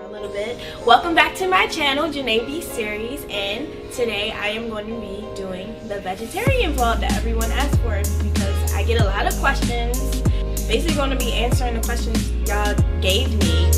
a little bit. Welcome back to my channel, JaNae series, and today I am going to be doing the vegetarian vlog that everyone asked for because I get a lot of questions. Basically going to be answering the questions y'all gave me.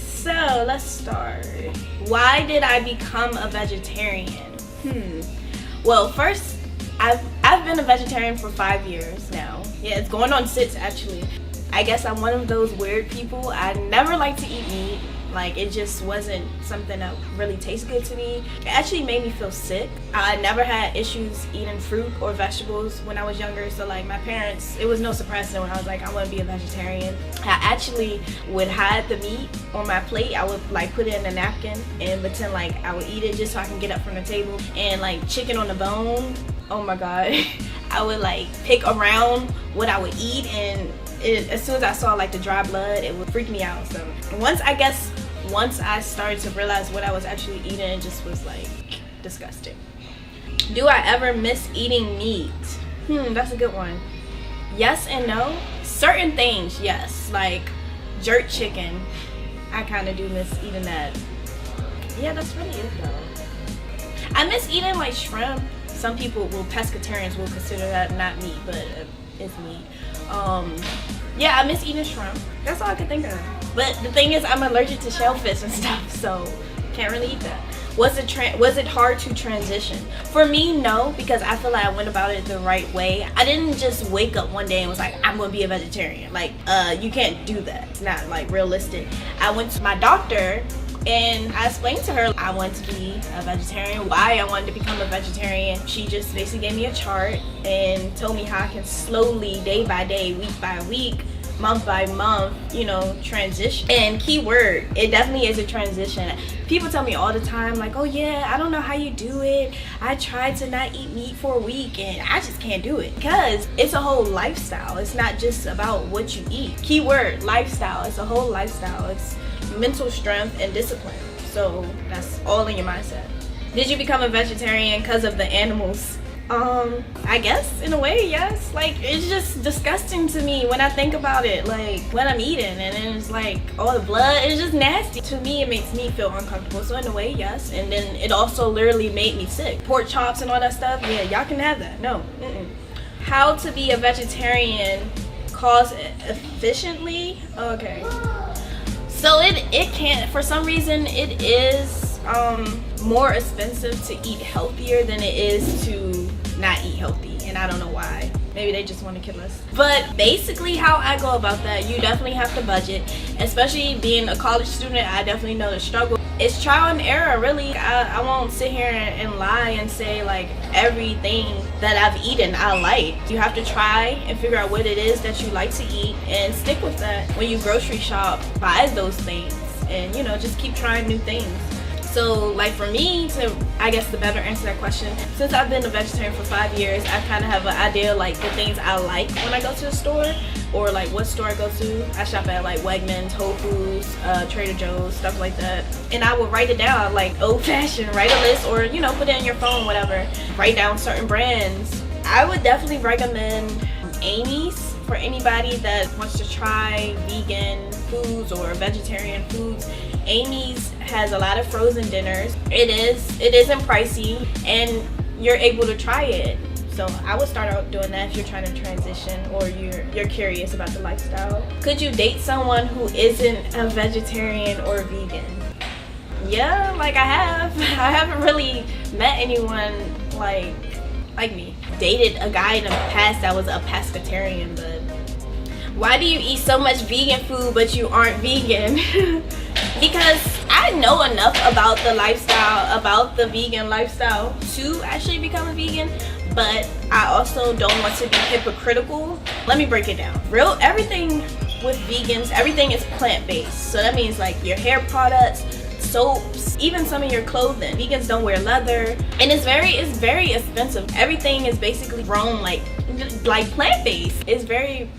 So let's start. Why did I become a vegetarian? Well, first, I've been a vegetarian for 5 years now. Yeah, it's going on 6 actually. I guess I'm one of those weird people. I never liked to eat meat. Like, it just wasn't something that really tastes good to me. It actually made me feel sick. I never had issues eating fruit or vegetables when I was younger. So like my parents, it was no surprise to them when I was like, I want to be a vegetarian. I actually would hide the meat on my plate. I would like put it in a napkin and pretend like I would eat it just so I can get up from the table. And like chicken on the bone, oh my God. I would like pick around what I would eat, and as soon as I saw like the dry blood, it would freak me out. So once I started to realize what I was actually eating, it just was like disgusting. Do I ever miss eating meat? That's a good one. Yes and no. Certain things, yes. Like jerk chicken, I kind of do miss eating that. Yeah, that's really it though. I miss eating like shrimp. Some people, pescatarians will consider that not meat, but it's meat. Yeah, I miss eating shrimp. That's all I can think of. But the thing is, I'm allergic to shellfish and stuff, so can't really eat that. Was it hard to transition? For me, no, because I feel like I went about it the right way. I didn't just wake up one day and was like, I'm gonna be a vegetarian. Like, you can't do that. It's not like realistic. I went to my doctor and I explained to her I wanted to be a vegetarian, why I wanted to become a vegetarian. She just basically gave me a chart and told me how I can slowly, day by day, week by week, month by month, you know, transition. And keyword, it definitely is a transition. People tell me all the time like, oh yeah, I don't know how you do it. I tried to not eat meat for a week and I just can't do it. Because it's a whole lifestyle. It's not just about what you eat. Keyword, lifestyle. It's a whole lifestyle. It's mental strength and discipline. So that's all in your mindset. Did you become a vegetarian because of the animals? I guess in a way, yes. Like, it's just disgusting to me when I think about it, like when I'm eating and then it's like all the blood, it's just nasty. To me, it makes me feel uncomfortable. So in a way, yes. And then it also literally made me sick. Pork chops and all that stuff, yeah, y'all can have that. No. How to be a vegetarian cost efficiently? Okay. So it can't, for some reason it is more expensive to eat healthier than it is to not eat healthy, and I don't know why. Maybe they just want to kill us. But basically how I go about that, you definitely have to budget. Especially being a college student, I definitely know the struggle. It's trial and error, really. I won't sit here and lie and say like everything that I've eaten I like. You have to try and figure out what it is that you like to eat and stick with that. When you grocery shop, buy those things and, you know, just keep trying new things. So like for me, to I guess the better answer that question, since I've been a vegetarian for 5 years, I kind of have an idea like the things I like when I go to the store, or like what store I go to. I shop at like Wegmans, Whole Foods, Trader Joe's, stuff like that. And I would write it down, like old fashioned, write a list, or you know, put it in your phone, whatever. Write down certain brands. I would definitely recommend Amy's for anybody that wants to try vegan foods or vegetarian foods. Amy's has a lot of frozen dinners. It isn't pricey and you're able to try it. So I would start out doing that if you're trying to transition or you're curious about the lifestyle. Could you date someone who isn't a vegetarian or vegan? Yeah, like I have. I haven't really met anyone like me. Dated a guy in the past that was a pescatarian, but why do you eat so much vegan food but you aren't vegan? Because I know enough about the lifestyle, about the vegan lifestyle to actually become a vegan, but I also don't want to be hypocritical. Let me break it down. Everything with vegans, everything is plant-based. So that means like your hair products, soaps, even some of your clothing. Vegans don't wear leather, and it's very expensive. Everything is basically grown like plant-based. It's very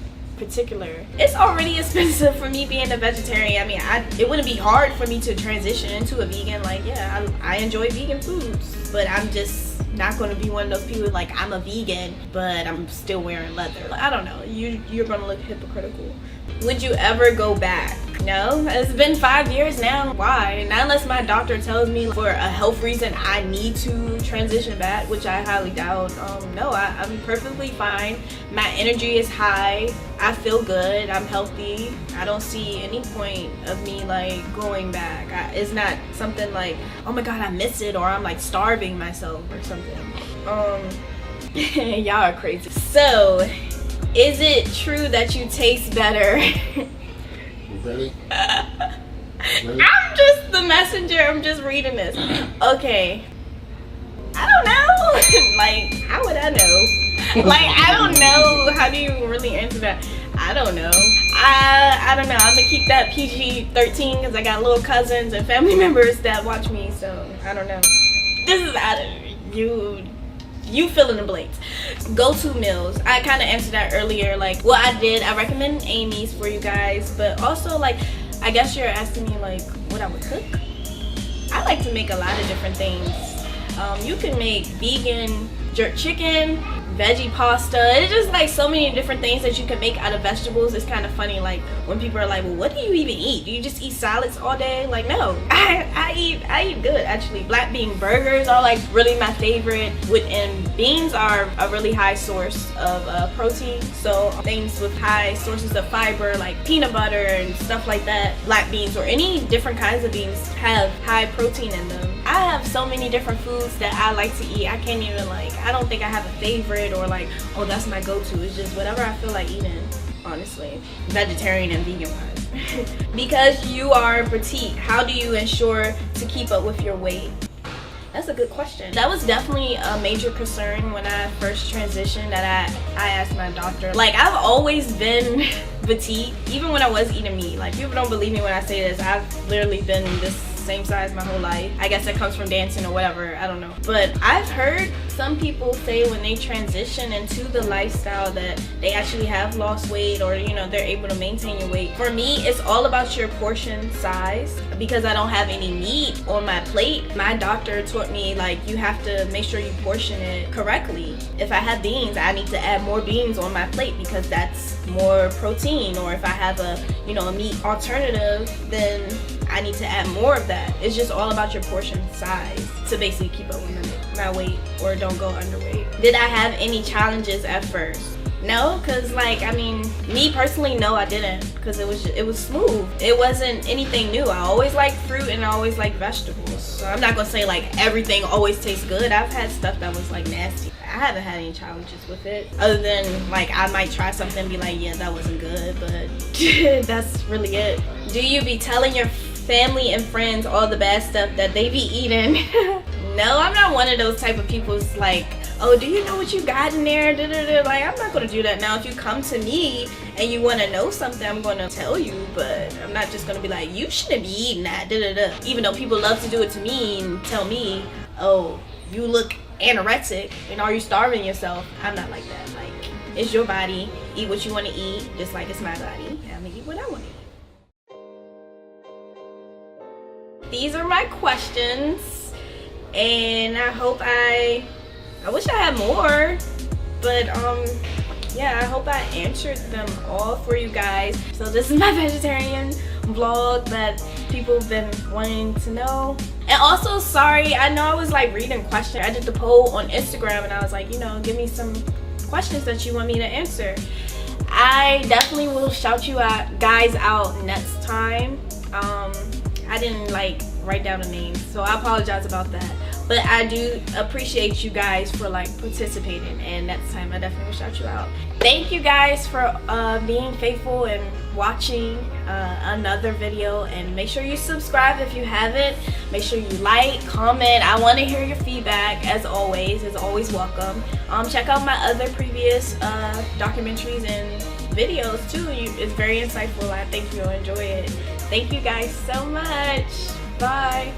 particular. It's already expensive for me being a vegetarian. I mean, it wouldn't be hard for me to transition into a vegan. Like, yeah, I enjoy vegan foods, but I'm just not going to be one of those people like, I'm a vegan, but I'm still wearing leather. I don't know. You're going to look hypocritical. Would you ever go back? No, it's been 5 years now. Why? Not unless my doctor tells me for a health reason I need to transition back, which I highly doubt. No, I'm perfectly fine. My energy is high. I feel good. I'm healthy. I don't see any point of me like going back. It's not something like, oh my god, I miss it, or I'm like starving myself or something. Y'all are crazy. So, is it true that you taste better? Really? I'm just the messenger. I'm just reading this. Okay. I don't know. Like, how would I know? Like, I don't know. How do you really answer that? I don't know. I don't know. I'm gonna keep that PG-13 because I got little cousins and family members that watch me. So I don't know. This is out of you. You fill in the blanks. Go-to meals. I kind of answered that earlier. Like, what I did, I recommend Amy's for you guys, but also like, I guess you're asking me like what I would cook. I like to make a lot of different things. You can make vegan jerk chicken, veggie pasta. It's just like so many different things that you can make out of vegetables. It's kind of funny, like when people are like, well, what do you even eat? Do you just eat salads all day? Like, no, I eat good actually. Black bean burgers are like really my favorite, and beans are a really high source of protein. So things with high sources of fiber like peanut butter and stuff like that, black beans or any different kinds of beans have high protein in them. I have so many different foods that I like to eat. I can't even like, I don't think I have a favorite or like, oh, that's my go-to. It's just whatever I feel like eating, honestly. Vegetarian and vegan wise. Because you are petite, how do you ensure to keep up with your weight? That's a good question. That was definitely a major concern when I first transitioned, that I asked my doctor. Like, I've always been petite, even when I was eating meat. Like, people don't believe me when I say this. I've literally been this same size my whole life. I guess it comes from dancing or whatever, I don't know. But I've heard some people say when they transition into the lifestyle that they actually have lost weight, or you know, they're able to maintain your weight. For me, it's all about your portion size. Because I don't have any meat on my plate, my doctor taught me like, you have to make sure you portion it correctly. If I have beans, I need to add more beans on my plate because that's more protein. Or if I have a meat alternative, then I need to add more of that. It's just all about your portion size to basically keep up with my weight or don't go underweight. Did I have any challenges at first? No, because like, I mean, me personally, no, I didn't, because it was smooth. It wasn't anything new. I always liked fruit and I always liked vegetables. So I'm not gonna say like everything always tastes good. I've had stuff that was like nasty. I haven't had any challenges with it, other than like I might try something and be like, yeah, that wasn't good, but that's really it. Do you be telling your family and friends all the bad stuff that they be eating? No, I'm not one of those type of people who's like, oh, do you know what you got in there? Like, I'm not gonna do that. Now, if you come to me and you want to know something, I'm gonna tell you, but I'm not just gonna be like, you shouldn't be eating that, even though people love to do it to me and tell me, oh, you look anorexic and are you starving yourself? I'm not like that. Like, it's your body. Eat what you want to eat, just like it's my body. I'm gonna eat what I want to eat. These are my questions, and I hope I wish I had more, but yeah, I hope I answered them all for you guys. So this is my vegetarian vlog that people have been wanting to know. And also, sorry, I know I was like reading questions. I did the poll on Instagram and I was like, give me some questions that you want me to answer. I definitely will shout you guys out next time. I didn't like write down the names, so I apologize about that. But I do appreciate you guys for like participating, and next time I definitely will shout you out. Thank you guys for being faithful and watching another video, and make sure you subscribe if you haven't. Make sure you like, comment. I want to hear your feedback, as always. It's always welcome. Check out my other previous documentaries and videos too. It's very insightful. I think you'll enjoy it. Thank you guys so much. Bye.